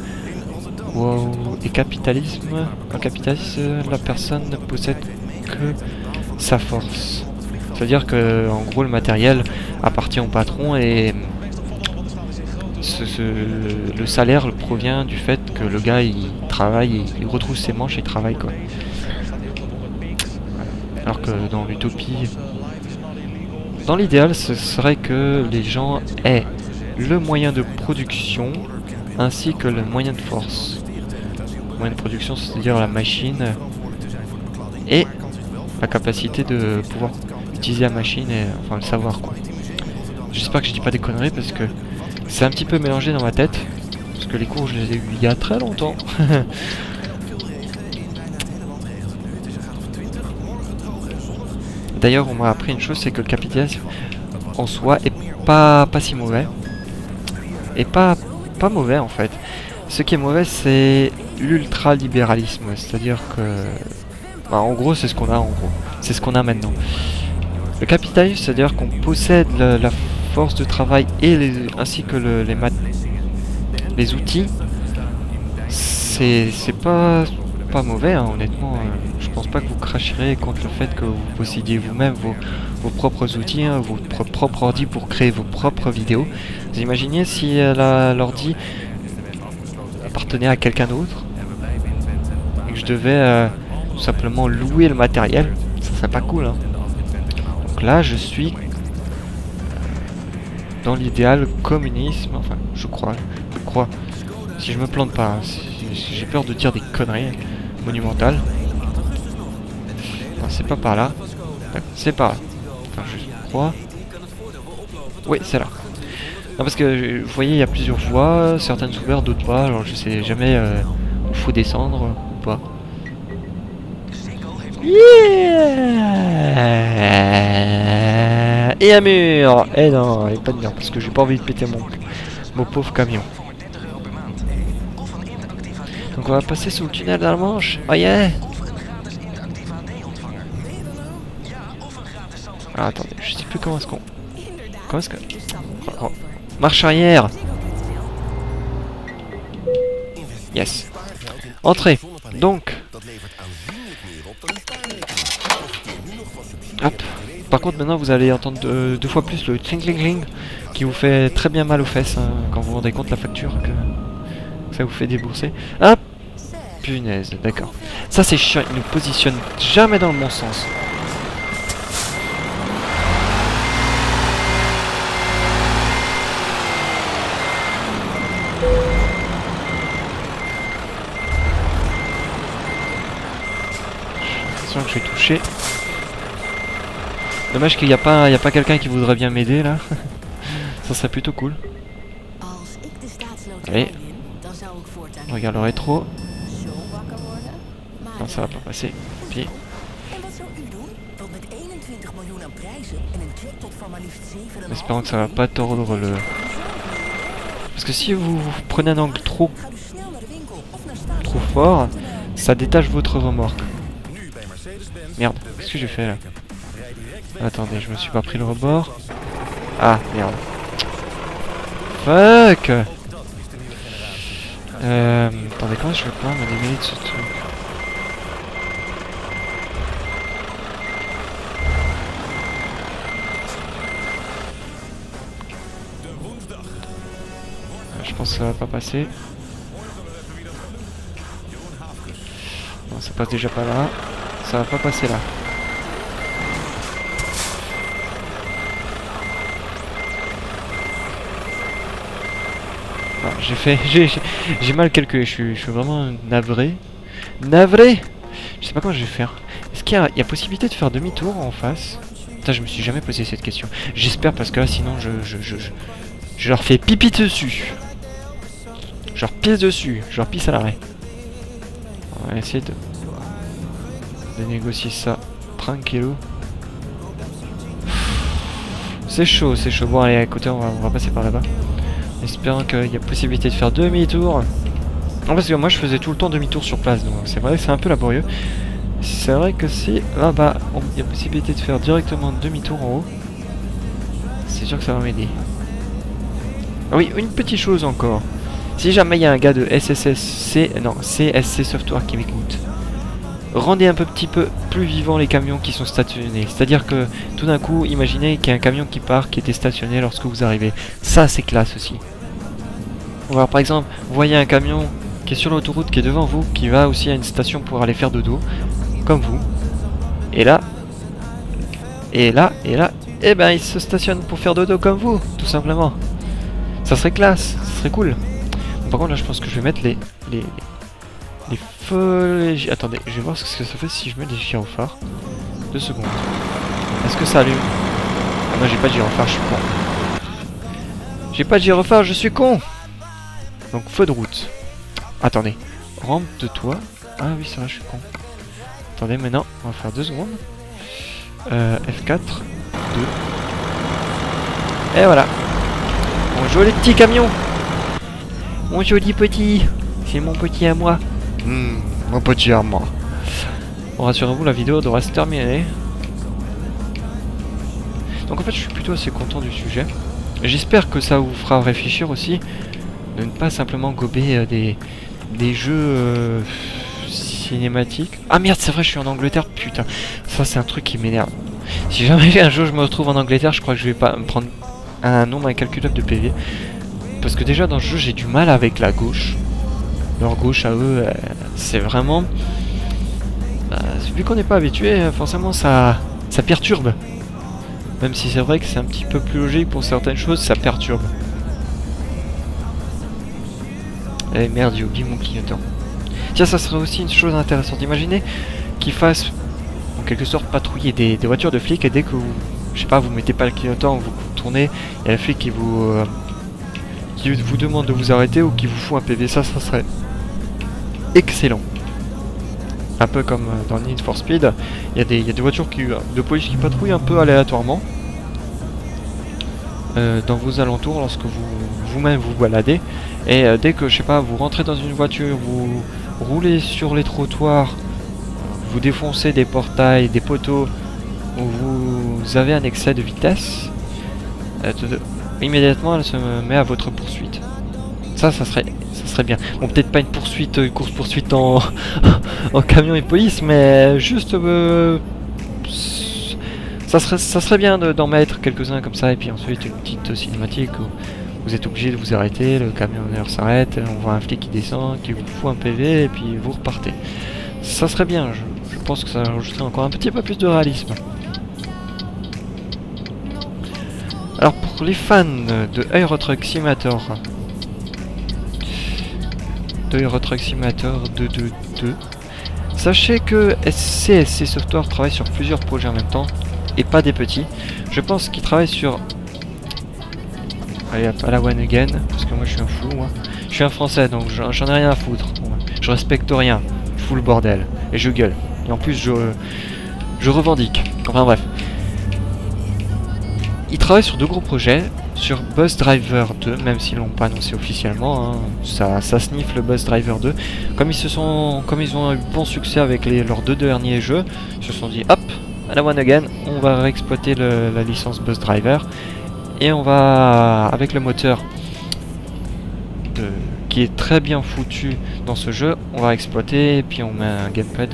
Wow. Et capitalisme, en capitalisme, la personne ne possède que sa force. C'est-à-dire que, en gros, le matériel appartient au patron et le salaire provient du fait que le gars il travaille, il retrouve ses manches et il travaille quoi. Alors que dans l'utopie, dans l'idéal, ce serait que les gens aient le moyen de production ainsi que le moyen de force. Le moyen de production, c'est-à-dire la machine et la capacité de pouvoir utiliser la machine et enfin le savoir quoi. J'espère que je dis pas des conneries parce que c'est un petit peu mélangé dans ma tête. Parce que les cours je les ai eu il y a très longtemps. D'ailleurs on m'a appris une chose, c'est que le capitalisme en soi est pas si mauvais. Et pas mauvais en fait. Ce qui est mauvais c'est l'ultralibéralisme. C'est-à-dire que bah, en gros c'est ce qu'on a en gros. C'est ce qu'on a maintenant. Le capitalisme, c'est-à-dire qu'on possède la force de travail et ainsi que les outils. C'est pas mauvais, hein, honnêtement. Je pense pas que vous cracherez contre le fait que vous possédiez vous-même vos propres outils, hein, votre propre ordi pour créer vos propres vidéos. Vous imaginez si l'ordi appartenait à quelqu'un d'autre et que je devais tout simplement louer le matériel, ça serait pas cool, hein. Donc là, je suis dans l'idéal communisme, enfin, je crois. Si je me plante pas, hein, j'ai peur de dire des conneries monumentales. Non, c'est pas par là. C'est par là. Enfin, je crois. Oui, c'est là. Non, parce que, vous voyez, il y a plusieurs voies, certaines ouvertes, d'autres pas, alors je sais jamais où faut descendre ou pas. Yeah! Et un mur! Eh non, il n'y a pas de mur parce que j'ai pas envie de péter mon pauvre camion. Donc on va passer sous le tunnel de la Manche. Oh yeah! Ah, attendez, je sais plus comment est-ce qu'on... Comment est-ce que... Oh. Marche arrière! Yes. Entrée. Donc... Hop. Par contre maintenant vous allez entendre deux fois plus le cling cling cling qui vous fait très bien mal aux fesses hein, quand vous vous rendez compte la facture que ça vous fait débourser. Hop. Punaise, d'accord. Ça c'est chiant, il nous positionne jamais dans le bon sens. J'ai l'impression que je vais toucher. Dommage qu'il n'y a pas quelqu'un qui voudrait bien m'aider là. Ça serait plutôt cool. Allez. Regarde le rétro. Non, ça va pas passer. Puis. Espérons que ça va pas tordre le... Parce que si vous prenez un angle trop fort, ça détache votre remorque. Merde, qu'est-ce que j'ai fait là? Attendez, je me suis pas pris le rebord. Ah, merde. Fuck. Attendez, comment je vais pas me démêler de ce truc? Je pense que ça va pas passer. Non, ça passe déjà pas là. Ça va pas passer là. J'ai mal calculé, je suis vraiment navré. Navré. Je sais pas comment je vais faire. Est-ce qu'il y a possibilité de faire demi-tour en face? Putain, je me suis jamais posé cette question. J'espère parce que là sinon je leur fais pipi dessus. Je leur pisse dessus, je leur pisse à l'arrêt. On va essayer de négocier ça tranquillou. C'est chaud, c'est chaud. Bon allez, écoutez, on va passer par là-bas. Espérant qu'il y a possibilité de faire demi-tour. Non, parce que moi je faisais tout le temps demi-tour sur place, donc c'est vrai que c'est un peu laborieux. C'est vrai que si là-bas il y a possibilité de faire directement demi-tour en haut, c'est sûr que ça va m'aider. Ah oui, une petite chose encore. Si jamais il y a un gars de CSC Software qui m'écoute, rendez un petit peu plus vivant les camions qui sont stationnés. C'est-à-dire que tout d'un coup, imaginez qu'il y a un camion qui part, qui était stationné lorsque vous arrivez. Ça, c'est classe aussi. Alors, par exemple, vous voyez un camion qui est sur l'autoroute, qui est devant vous, qui va aussi à une station pour aller faire dodo, comme vous. Et là, et eh ben, il se stationne pour faire dodo comme vous, tout simplement. Ça serait classe, ça serait cool. Par contre, là, je pense que je vais mettre les feux... Attendez, je vais voir ce que ça fait si je mets des gyrophares. 2 secondes. Est-ce que ça allume? Ah non, j'ai pas de gyrophare, je suis con. J'ai pas de gyrophare, je suis con. Donc, feu de route. Attendez. Rampe de toit. Ah oui, ça va, je suis con. Attendez, maintenant, on va faire 2 secondes. F4. 2. Et voilà. Mon joli petit camion. Mon joli petit. C'est mon petit à moi. Mon petit à moi. Bon, rassurez-vous, la vidéo devrait se terminer. Donc en fait, je suis plutôt assez content du sujet. J'espère que ça vous fera réfléchir aussi. De ne pas simplement gober des jeux cinématiques. Ah merde, c'est vrai, je suis en Angleterre. Putain, ça c'est un truc qui m'énerve. Si jamais un jour je me retrouve en Angleterre, je crois que je vais pas me prendre un nombre incalculable de PV. Parce que déjà dans ce jeu, j'ai du mal avec la gauche. Leur gauche à eux, c'est vraiment... vu qu'on n'est pas habitué, forcément ça perturbe. Même si c'est vrai que c'est un petit peu plus logique pour certaines choses, ça perturbe. Eh merde, j'ai oublié mon clignotant. Tiens, ça serait aussi une chose intéressante. Imaginez qu'ils fassent, en quelque sorte, patrouiller des voitures de flics et dès que vous, je sais pas, vous mettez pas le clignotant, vous tournez, il y a le flic qui vous demande de vous arrêter ou qui vous fout un PV. Ça serait excellent. Un peu comme dans Need for Speed, il y a des voitures de police qui patrouillent un peu aléatoirement dans vos alentours lorsque vous-même vous baladez. Et dès que, je sais pas, vous rentrez dans une voiture, vous roulez sur les trottoirs, vous défoncez des portails, des poteaux, ou vous avez un excès de vitesse, immédiatement elle se met à votre poursuite. Ça serait bien. Bon, peut-être pas une course-poursuite en, en camion et police, mais juste... ça serait bien d'en mettre quelques-uns comme ça, et puis ensuite une petite cinématique où vous êtes obligé de vous arrêter, le camionneur s'arrête, on voit un flic qui descend, qui vous fout un PV, et puis vous repartez. Ça serait bien, je pense que ça rajouterait encore un petit peu plus de réalisme. Alors pour les fans de Euro Truck Simulator 222, sachez que CSC Software travaille sur plusieurs projets en même temps, et pas des petits. Je pense qu'ils travaillent sur... Allez, à la one again, parce que moi je suis un fou, moi. Je suis un français, donc j'en ai rien à foutre. Je respecte rien, je fous le bordel, et je gueule. Et en plus je revendique. Enfin bref. Ils travaillent sur 2 gros projets, sur Bus Driver 2, même s'ils l'ont pas annoncé officiellement, hein, ça sniffe le Bus Driver 2. Comme ils ont eu bon succès avec leurs 2 derniers jeux, ils se sont dit hop, à la one again, on va réexploiter la licence Bus Driver et on va, avec le moteur qui est très bien foutu dans ce jeu, on va exploiter et puis on met un gameplay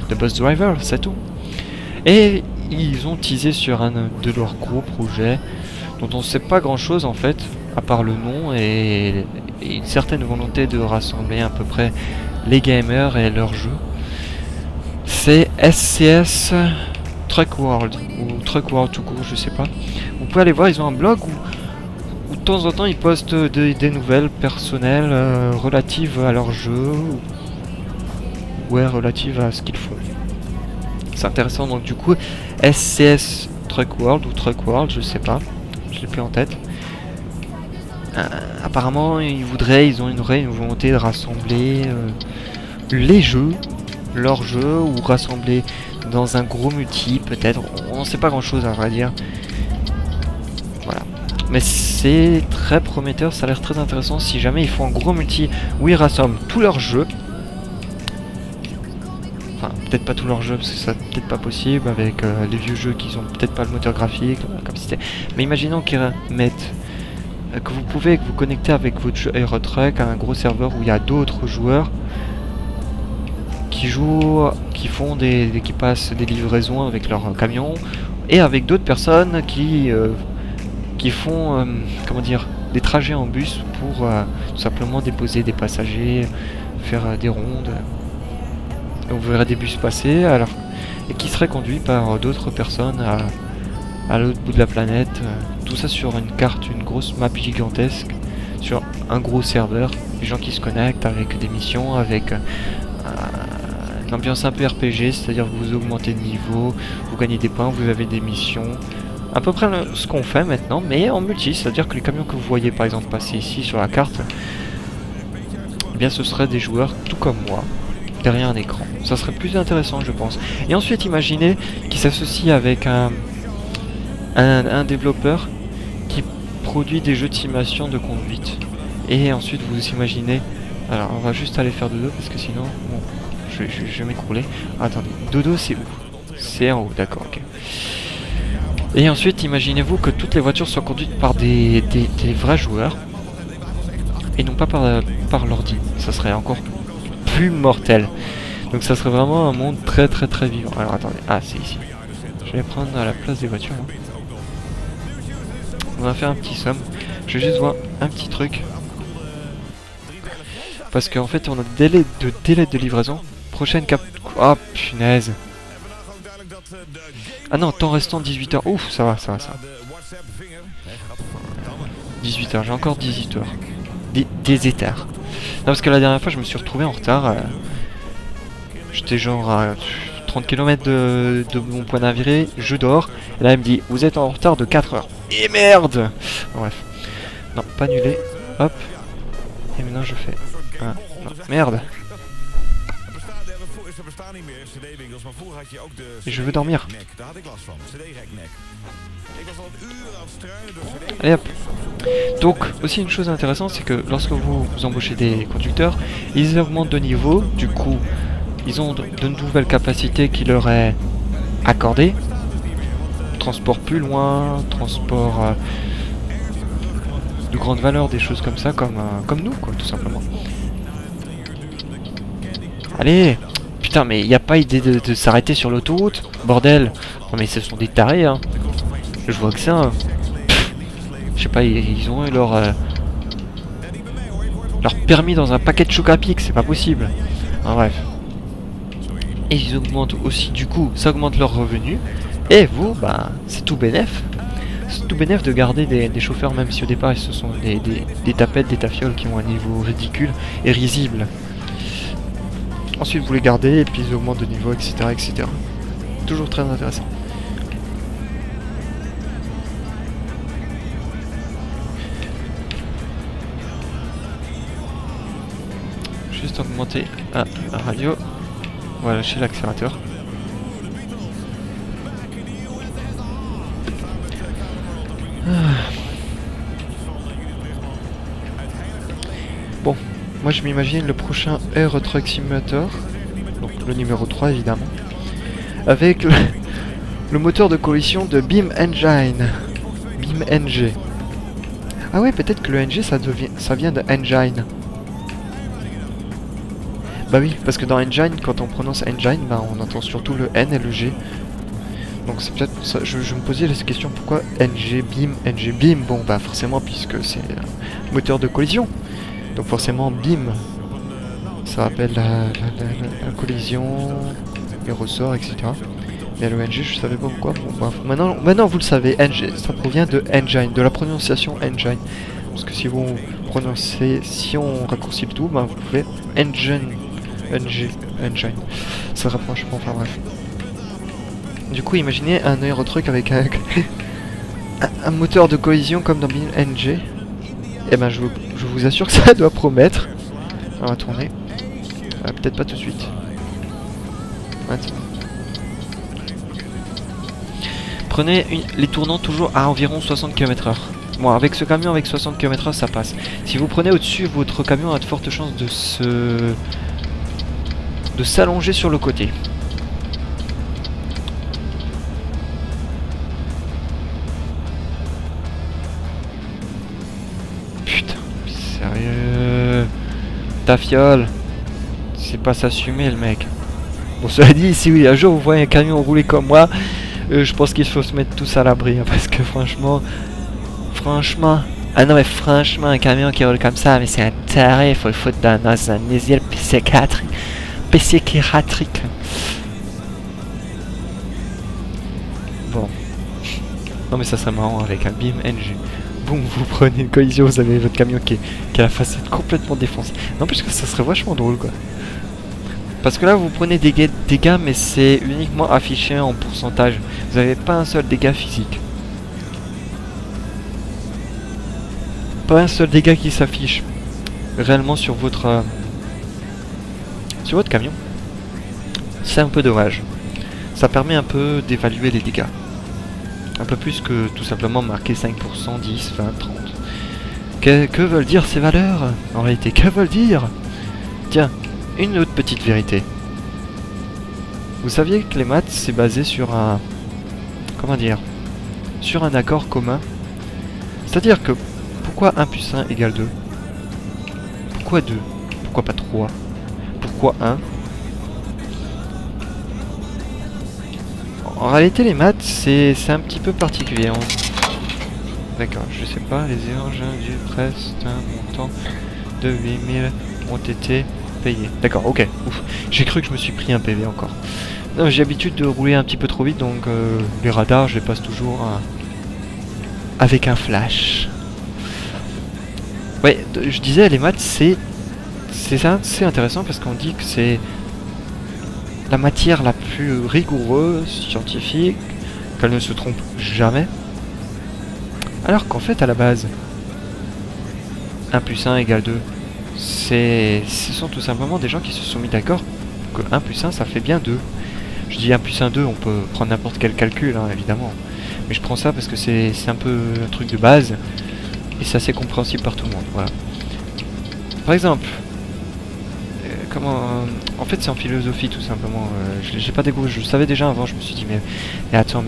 de Bus Driver, c'est tout. Et ils ont teasé sur un de leurs gros projets dont on ne sait pas grand chose en fait, à part le nom et une certaine volonté de rassembler à peu près les gamers et leurs jeux. C'est SCS Truck World, ou Truck World tout court, je sais pas. Vous pouvez aller voir, ils ont un blog où de temps en temps ils postent des nouvelles personnelles relatives à leur jeu, relatives à ce qu'ils font. C'est intéressant, donc du coup SCS Truck World ou Truck World, je sais pas, je l'ai plus en tête. Apparemment ils ont une volonté de rassembler les jeux, leurs jeux, ou rassembler dans un gros multi, peut-être. On ne sait pas grand-chose à vrai dire. Voilà. Mais c'est très prometteur, ça a l'air très intéressant. Si jamais ils font un gros multi où ils rassemblent tous leurs jeux. Enfin, peut-être pas tous leurs jeux, parce que ça peut-être pas possible avec les vieux jeux qui ont peut-être pas le moteur graphique, comme c'était. Mais imaginons qu'ils mettent que vous pouvez vous connecter avec votre jeu Euro Truck à un gros serveur où il y a d'autres joueurs qui jouent, qui passent des livraisons avec leur camion, et avec d'autres personnes qui font comment dire, des trajets en bus pour tout simplement déposer des passagers, faire des rondes. Donc vous verrez des bus passer alors, et qui seraient conduits par d'autres personnes à l'autre bout de la planète. Tout ça sur une carte, une grosse map gigantesque, sur un gros serveur. Les gens qui se connectent avec des missions, avec une ambiance un peu RPG, c'est-à-dire que vous augmentez de niveau, vous gagnez des points, vous avez des missions. À peu près ce qu'on fait maintenant, mais en multi, c'est-à-dire que les camions que vous voyez par exemple passer ici sur la carte, eh bien ce seraient des joueurs tout comme moi, derrière un écran. Ça serait plus intéressant je pense. Et ensuite imaginez qu'ils s'associent avec un développeur qui produit des jeux de simulation de conduite. Et ensuite vous imaginez... Alors on va juste aller faire dodo parce que sinon... Bon, je vais m'écrouler. Attendez, dodo c'est où? C'est en haut, d'accord, ok. Et ensuite imaginez-vous que toutes les voitures soient conduites par des vrais joueurs. Et non pas par l'ordi. Ça serait encore plus mortel. Donc ça serait vraiment un monde très vivant. Alors attendez, ah c'est ici. Je vais prendre à la place des voitures. Hein. On va faire un petit somme. Je vais juste voir un petit truc. Parce qu'en fait on a délai de livraison. Prochaine cap... Oh punaise. Ah non, temps restant 18 heures. Ouf, ça va. 18 heures, j'ai encore 18 heures. Des étards. Non, parce que la dernière fois je me suis retrouvé en retard. J'étais genre à 30 km de mon point d'arrivée, je dors. Et là elle me dit, vous êtes en retard de 4 heures. Et merde. Bref. Non, pas annulé. Hop. Et maintenant je fais... Ah, non, merde. Et je veux dormir. Allez hop. Donc aussi une chose intéressante, c'est que lorsque vous embauchez des conducteurs, ils augmentent de niveau, du coup ils ont de nouvelles capacités qui leur est accordées. Transport plus loin, transport de grande valeur, des choses comme ça, comme nous quoi, tout simplement. Allez. Putain, mais il n'y a pas idée de s'arrêter sur l'autoroute, bordel. Non mais ce sont des tarés, hein. Je vois que ça. Je sais pas, ils ont eu leur permis dans un paquet de choc à pic, c'est pas possible. Enfin, bref. Et ils augmentent aussi, du coup, ça augmente leurs revenus. Et vous, bah, c'est tout bénef. C'est tout bénef de garder des chauffeurs, même si au départ, ce sont des tapettes, des tafioles qui ont un niveau ridicule et risible. Ensuite vous les gardez et puis ils augmentent de niveau, etc. etc. Toujours très intéressant. Juste augmenter la radio. On va lâcher l'accélérateur. Bon. Moi je m'imagine le prochain Euro Truck Simulator, donc le numéro 3 évidemment, avec le moteur de collision de Beam Engine. Beam NG. Ah ouais, peut-être que le NG ça vient de Engine. Bah oui, parce que dans Engine, quand on prononce Engine, bah on entend surtout le N et le G. Donc c'est peut-être pour ça, je me posais la question pourquoi NG Beam, bon bah forcément puisque c'est un moteur de collision. Donc forcément BIM, ça rappelle la collision, les ressorts, etc. Mais le NG, je savais pas pourquoi. Bon, bref. Maintenant vous le savez, NG, ça provient de Engine, de la prononciation Engine. Parce que si vous prononcez, si on raccourcit le tout, bah, vous pouvez Engine. Ça rapproche, enfin bref. Du coup, imaginez un Euro Truck avec un moteur de collision comme dans BIM NG. Et ben je vous assure que ça doit promettre. On va tourner. Peut-être pas tout de suite. Ouais, c'est bon. Prenez les tournants toujours à environ 60 km/h. Bon, avec ce camion, avec 60 km/h, ça passe. Si vous prenez au-dessus, votre camion a de fortes chances de s'allonger sur le côté. Putain, sérieux. Ta fiole. C'est pas s'assumer, le mec. Bon, cela dit, si oui, un jour vous voyez un camion rouler comme moi, je pense qu'il faut se mettre tous à l'abri, hein, parce que franchement, ah non mais franchement, un camion qui roule comme ça, mais c'est un taré, faut le foutre dans un asiel psychiatrique. Bon. Non mais ça serait marrant avec un beam NG. Bon, vous prenez une collision, vous avez votre camion qui a la facette complètement défoncée. Non, parce que ça serait vachement drôle, quoi. Parce que là, vous prenez des dégâts, mais c'est uniquement affiché en pourcentage. Vous n'avez pas un seul dégât physique. Pas un seul dégât qui s'affiche réellement sur votre camion. C'est un peu dommage. Ça permet un peu d'évaluer les dégâts. Un peu plus que tout simplement marquer 5%, 10, 20, 30. Que veulent dire ces valeurs? En réalité, que veulent dire? Tiens, une autre petite vérité. Vous saviez que les maths, c'est basé sur un... Comment dire? Sur un accord commun. C'est-à-dire que, pourquoi 1 plus 1 égale 2? Pourquoi 2? Pourquoi pas 3? Pourquoi 1? En réalité, les maths, c'est un petit peu particulier. D'accord, je sais pas, les engins du prestin montant de 8000 ont été payés. D'accord, ok. J'ai cru que je me suis pris un PV encore. J'ai l'habitude de rouler un petit peu trop vite, donc les radars, je les passe toujours avec un flash. Ouais, je disais, les maths, c'est intéressant parce qu'on dit que c'est la matière la plus rigoureuse, scientifique, qu'elle ne se trompe jamais. Alors qu'en fait, à la base, 1 plus 1 égale 2. Ce sont tout simplement des gens qui se sont mis d'accord que 1 plus 1, ça fait bien 2. Je dis 1 plus 1, 2, on peut prendre n'importe quel calcul, hein, évidemment. Mais je prends ça parce que c'est un peu un truc de base, et c'est assez compréhensible par tout le monde, voilà. Par exemple... en fait c'est en philosophie tout simplement, j'ai pas découvert, je le savais déjà avant, je me suis dit mais attends,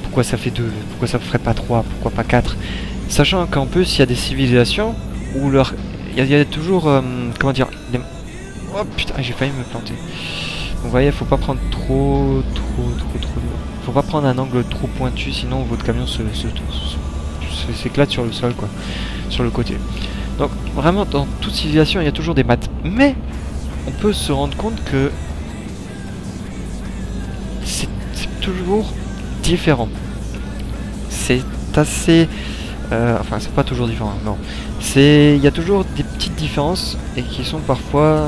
pourquoi ça fait 2, pourquoi ça ferait pas 3, pourquoi pas 4, sachant qu'en plus il y a des civilisations où il y a toujours, comment dire, oh putain, j'ai failli me planter. Vous voyez, faut pas prendre trop, faut pas prendre un angle trop pointu, sinon votre camion s'éclate sur le sol, quoi, sur le côté. Donc vraiment dans toute civilisation il y a toujours des maths, mais on peut se rendre compte que c'est toujours différent. C'est assez... enfin c'est pas toujours différent, non. Il y a toujours des petites différences et qui sont parfois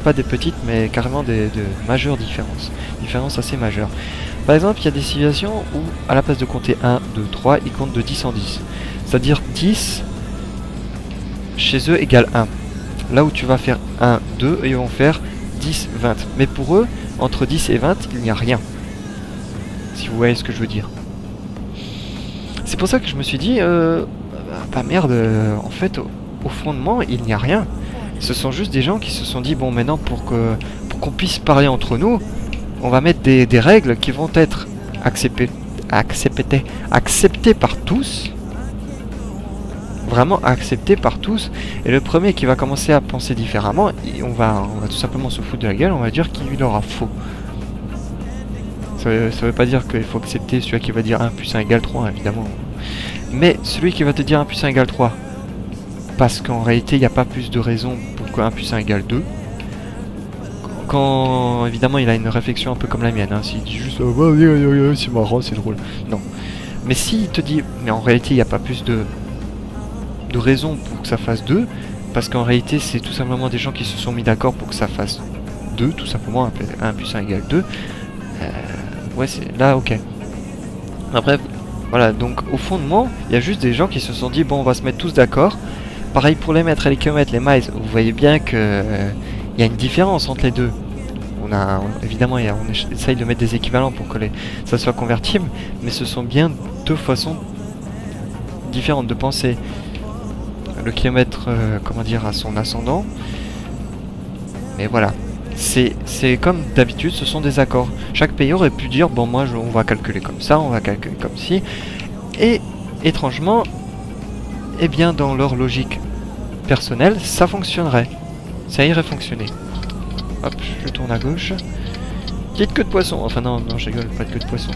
pas des petites mais carrément de majeures différences. Différences assez majeures. Par exemple il y a des civilisations où à la place de compter 1, 2, 3, ils comptent de 10 en 10. C'est-à-dire 10... chez eux égale 1. Là où tu vas faire 1, 2, et ils vont faire 10, 20. Mais pour eux, entre 10 et 20, il n'y a rien. Si vous voyez ce que je veux dire. C'est pour ça que je me suis dit, bah merde, en fait, au fondement, il n'y a rien. Ce sont juste des gens qui se sont dit, bon, maintenant, pour qu'on puisse parler entre nous, on va mettre des règles qui vont être acceptées par tous. Vraiment accepté par tous, et le premier qui va commencer à penser différemment, on va tout simplement se foutre de la gueule, on va dire qu'il aura faux. Ça veut pas dire qu'il faut accepter celui qui va dire 1 plus 1 égale 3, évidemment. Mais celui qui va te dire 1 plus 1 égale 3, parce qu'en réalité il n'y a pas plus de raison pour que 1 plus 1 égale 2, quand évidemment il a une réflexion un peu comme la mienne, hein, s'il dit juste oh, c'est marrant, c'est drôle, non. Mais s'il te dit, mais en réalité il n'y a pas plus de raison pour que ça fasse 2, parce qu'en réalité c'est tout simplement des gens qui se sont mis d'accord pour que ça fasse 2, tout simplement 1 plus 1 égale 2, ouais c'est là ok. Après voilà, donc au fondement il y a juste des gens qui se sont dit bon on va se mettre tous d'accord Pareil pour les mètres et les kilomètres, les miles. Vous voyez bien que il y a une différence entre les deux. Évidemment, on essaye de mettre des équivalents pour que ça soit convertible, mais ce sont bien deux façons différentes de penser. Le kilomètre, comment dire, a son ascendant. Mais voilà. C'est comme d'habitude, ce sont des accords. Chaque pays aurait pu dire, bon moi on va calculer comme ça, on va calculer comme ci. Et étrangement, eh bien dans leur logique personnelle, ça fonctionnerait. Ça irait fonctionner. Hop, je tourne à gauche. Petite queue de poisson. Enfin non, je rigole, pas de queue de poisson.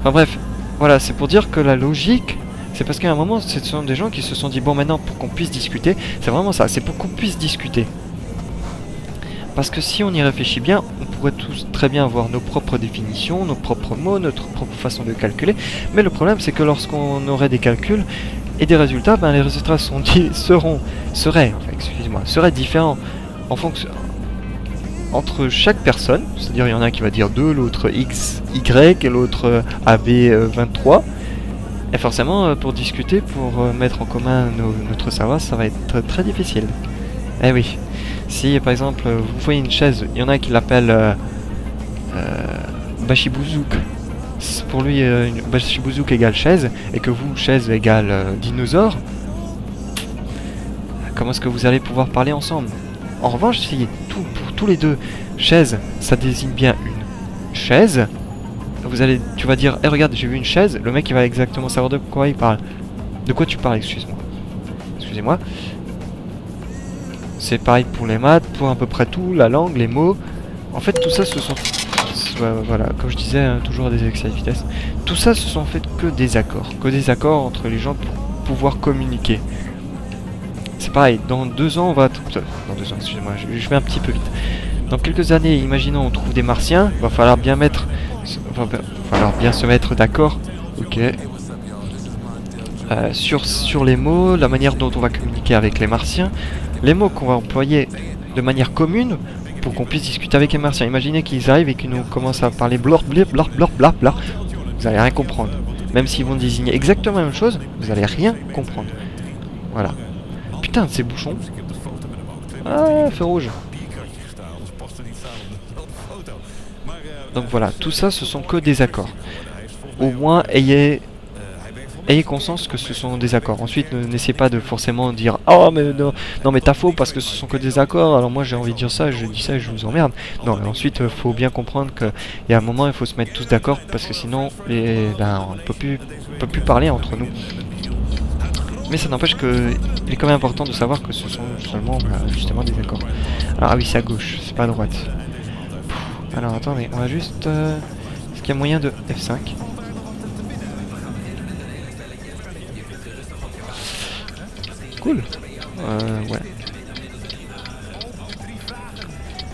Enfin bref, voilà, c'est pour dire que la logique, c'est parce qu'à un moment, ce sont des gens qui se sont dit, bon maintenant, pour qu'on puisse discuter, c'est vraiment ça, c'est pour qu'on puisse discuter. Parce que si on y réfléchit bien, on pourrait tous très bien avoir nos propres définitions, nos propres mots, notre propre façon de calculer. Mais le problème, c'est que lorsqu'on aurait des calculs et des résultats, ben, les résultats seraient différents en fonction entre chaque personne. C'est-à-dire, il y en a un qui va dire 2, l'autre X, Y, et l'autre AB23. Et forcément, pour discuter, pour mettre en commun notre savoir, ça va être très difficile. Eh oui. Si par exemple vous voyez une chaise, il y en a qui l'appellent Bashibouzouk. Pour lui, Bashibouzouk égale chaise, et que vous, chaise égale dinosaure, comment est-ce que vous allez pouvoir parler ensemble? En revanche, si pour tous les deux, chaise, ça désigne bien une chaise, tu vas dire, hey, regarde, j'ai vu une chaise, le mec il va exactement savoir de quoi il parle. De quoi tu parles, excusez-moi. C'est pareil pour les maths, pour à peu près tout, la langue, les mots. En fait, tout ça, voilà, comme je disais, hein, toujours des excès de vitesse. Tout ça, ce sont en fait que des accords entre les gens pour pouvoir communiquer. C'est pareil, dans 2 ans, on va... Dans 2 ans, excusez-moi, je vais un petit peu vite. Dans quelques années, imaginons, on trouve des martiens, va falloir bien se mettre d'accord, ok, sur les mots, la manière dont on va communiquer avec les martiens, les mots qu'on va employer de manière commune pour qu'on puisse discuter avec les martiens. Imaginez qu'ils arrivent et qu'ils nous commencent à parler blor blip blor blor bla bla. Vous allez rien comprendre. Même s'ils vont désigner exactement la même chose, vous allez rien comprendre. Voilà. Putain, ces bouchons. Ah, feu rouge. Donc voilà, tout ça, ce sont que des accords. Au moins, ayez conscience que ce sont des accords. Ensuite, n'essayez pas de forcément dire « Oh, mais non mais t'as faux parce que ce sont que des accords, alors moi j'ai envie de dire ça, je dis ça et je vous emmerde. » Non, ensuite, faut bien comprendre qu'il y a un moment, il faut se mettre tous d'accord parce que sinon, on ne peut plus parler entre nous. Mais ça n'empêche qu'il est quand même important de savoir que ce sont seulement justement des accords. Alors, ah oui, c'est à gauche, c'est pas à droite. Alors, attendez, on va juste... Est-ce qu'il y a moyen de F5 ? Cool. Ouais.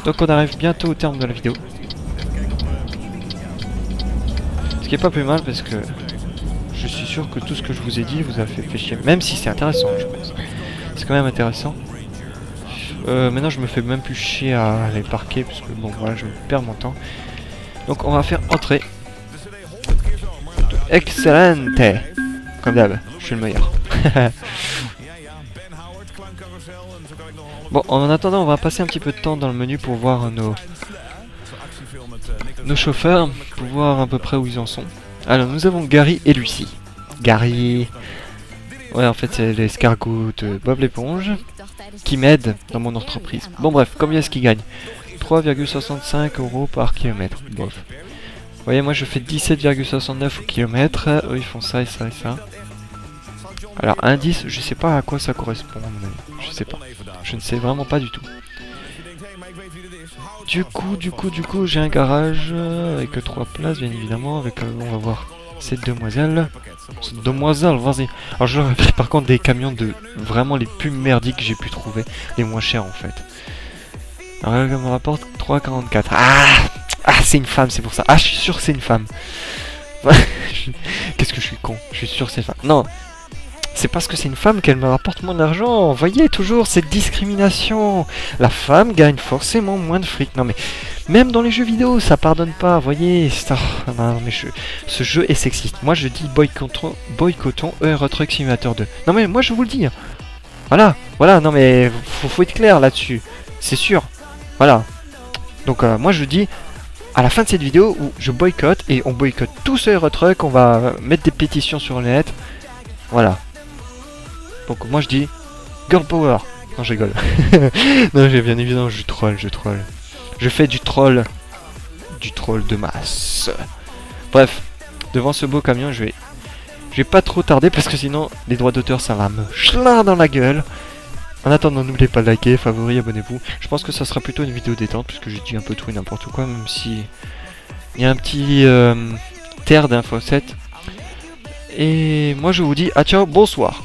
Donc on arrive bientôt au terme de la vidéo. Ce qui est pas plus mal parce que je suis sûr que tout ce que je vous ai dit vous a fait chier. Même si c'est intéressant, je pense. C'est quand même intéressant. Maintenant je me fais même plus chier à les parquer parce que bon voilà, je perds mon temps. Donc on va faire entrer. Excellente. Comme d'hab, je suis le meilleur. Bon, en attendant, on va passer un petit peu de temps dans le menu pour voir nos chauffeurs, pour voir à peu près où ils en sont. Alors, nous avons Gary et Lucie. Gary... Ouais, en fait, c'est l'escargot de Bob l'éponge qui m'aide dans mon entreprise. Bon, bref, combien est-ce qu'il gagne? 3,65 € par kilomètre. Bof. Vous voyez, moi, je fais 17,69 au kilomètre. Eux, ils font ça et ça et ça. Alors, indice, je sais pas à quoi ça correspond, je sais pas. Je ne sais vraiment pas du tout. Du coup, j'ai un garage avec 3 places, bien évidemment, avec, on va voir, cette demoiselle. Cette demoiselle, vas-y. Alors, je leur ai pris par contre des camions de vraiment les plus merdiques que j'ai pu trouver, les moins chers en fait. Alors, elle me rapporte 3,44. Ah, c'est une femme, c'est pour ça. Ah, je suis sûr que c'est une femme. Qu'est-ce que je suis con. Je suis sûr que c'est une femme. Non. C'est parce que c'est une femme qu'elle me rapporte moins d'argent. Voyez toujours cette discrimination. La femme gagne forcément moins de fric. Non mais Même dans les jeux vidéo, ça pardonne pas, vous voyez. Non, mais ce jeu est sexiste. Moi, je dis boycottons Euro Truck Simulator 2. Non, mais moi, je vous le dis. Voilà, voilà, non, mais faut être clair là-dessus. C'est sûr. Voilà. Donc, moi, je dis, à la fin de cette vidéo, où je boycotte, et on boycotte tout ce Euro Truck, on va mettre des pétitions sur le net. Voilà. Donc, moi, je dis, Girl Power. Non, je rigole. Non, j'ai bien évidemment, je troll. Je fais du troll de masse. Bref, devant ce beau camion, je vais pas trop tarder parce que sinon les droits d'auteur ça va me chlar dans la gueule. En attendant, n'oubliez pas de liker, favori, abonnez-vous. Je pense que ça sera plutôt une vidéo détente puisque j'ai dit un peu tout et n'importe quoi, même si il y a un petit terre d'info 7. Et moi je vous dis à ciao, bonsoir.